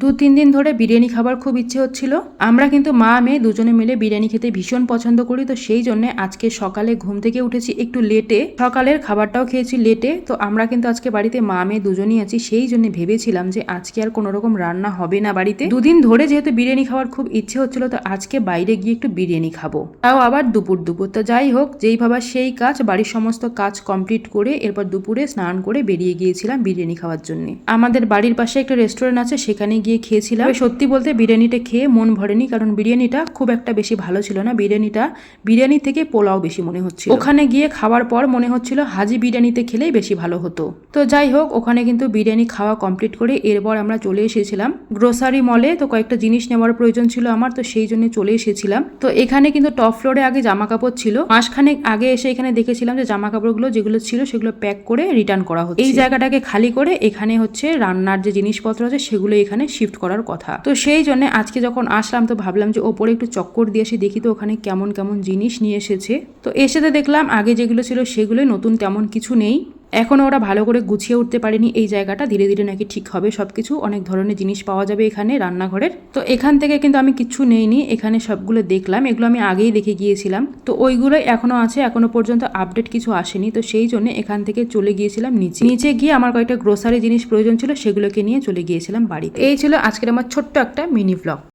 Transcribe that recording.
2-3 দিন ধরে বিরিয়ানি খাবার খুব ইচ্ছে হচ্ছিল। আমরা কিন্তু মা মেয়ে দুজনে মিলে বিরিয়ানি খেতে ভীষণ পছন্দ করি। তো সেই জন্য আজকে সকালে ঘুম থেকে উঠেছি একটু লেটে, সকালের খাবারটাও খেয়েছি লেটে। তো আমরা কিন্তু আজকে বাড়িতে মা মেয়ে দুজনই আছি, সেই জন্য ভেবেছিলাম যে আজকে আর কোনো রকম রান্না হবে না বাড়িতে। 2 দিন ধরে যেহেতু বিরিয়ানি খাওয়ার খুব ইচ্ছে হচ্ছিল, তো আজকে বাইরে গিয়ে একটু বিরিয়ানি খাবো, তাও আবার দুপুর দুপুর। তো যাই হোক, যেই ভাবা সেই কাজ, বাড়ির সমস্ত কাজ কমপ্লিট করে এরপর দুপুরে স্নান করে বেরিয়ে গিয়েছিলাম বিরিয়ানি খাওয়ার জন্য। আমাদের বাড়ির পাশে একটা রেস্টুরেন্ট আছে, সেখানে গিয়ে খেয়েছিলাম। সত্যি বলতে বিরিয়ানিটা খেয়ে মন ভরেনি, কারণ বিরিয়ানিটা খুব একটা বেশি ভালো ছিল না। বিরিয়ানি থেকে পোলাও বেশি মনে হচ্ছিল। ওখানে গিয়ে খাওয়ার পর মনে হচ্ছিল হাজি বিরিয়ানিতে খেলেই বেশি ভালো হতো। তো যাই হোক, ওখানে কিন্তু বিরিয়ানি খাওয়া কমপ্লিট করে এরপর আমরা চলে এসেছিলাম গ্রোসারি মলে। তো কয়েকটা জিনিস নেওয়ার প্রয়োজন ছিল আমার, তো সেই জন্য চলে এসেছিলাম। তো এখানে কিন্তু টপ ফ্লোরে আগে জামা কাপড় ছিল, মাসখানেক আগে এসে এখানে দেখেছিলাম যে জামা কাপড়গুলো যেগুলো ছিল সেগুলো প্যাক করে রিটার্ন করা হচ্ছে। এই জায়গাটাকে খালি করে এখানে হচ্ছে রান্নার যে জিনিসপত্র আছে সেগুলো এখানে শিফট করার কথা। তো সেই জন্য আজকে যখন আসলাম তো ভাবলাম যে ওপরে একটু চক্কর দিয়ে আসি, দেখি তো ওখানে কেমন কেমন জিনিস নিয়ে এসেছে। তো এসে দেখলাম আগে যেগুলো ছিল সেগুলো, নতুন তেমন কিছু নেই। এখনো ওরা ভালো করে গুছিয়ে উঠতে পারেনি এই জায়গাটা, ধীরে ধীরে নাকি ঠিক হবে সবকিছু। অনেক ধরনের জিনিস পাওয়া যাবে এখানে রান্নাঘরের। তো এখান থেকে কিন্তু আমি কিছু নেইনি, এখানে সবগুলো দেখলাম, এগুলো আমি আগেই দেখে গিয়েছিলাম। তো ওইগুলোই এখনো আছে, এখনো পর্যন্ত আপডেট কিছু আসেনি। তো সেই জন্য এখান থেকে চলে গিয়েছিলাম নিচে গিয়ে আমার কয়েকটা গ্রোসারি জিনিস প্রয়োজন ছিল, সেগুলোকে নিয়ে চলে গিয়েছিলাম বাড়িতে। এই ছিল আজকের আমার ছোট্ট একটা মিনি ব্লগ।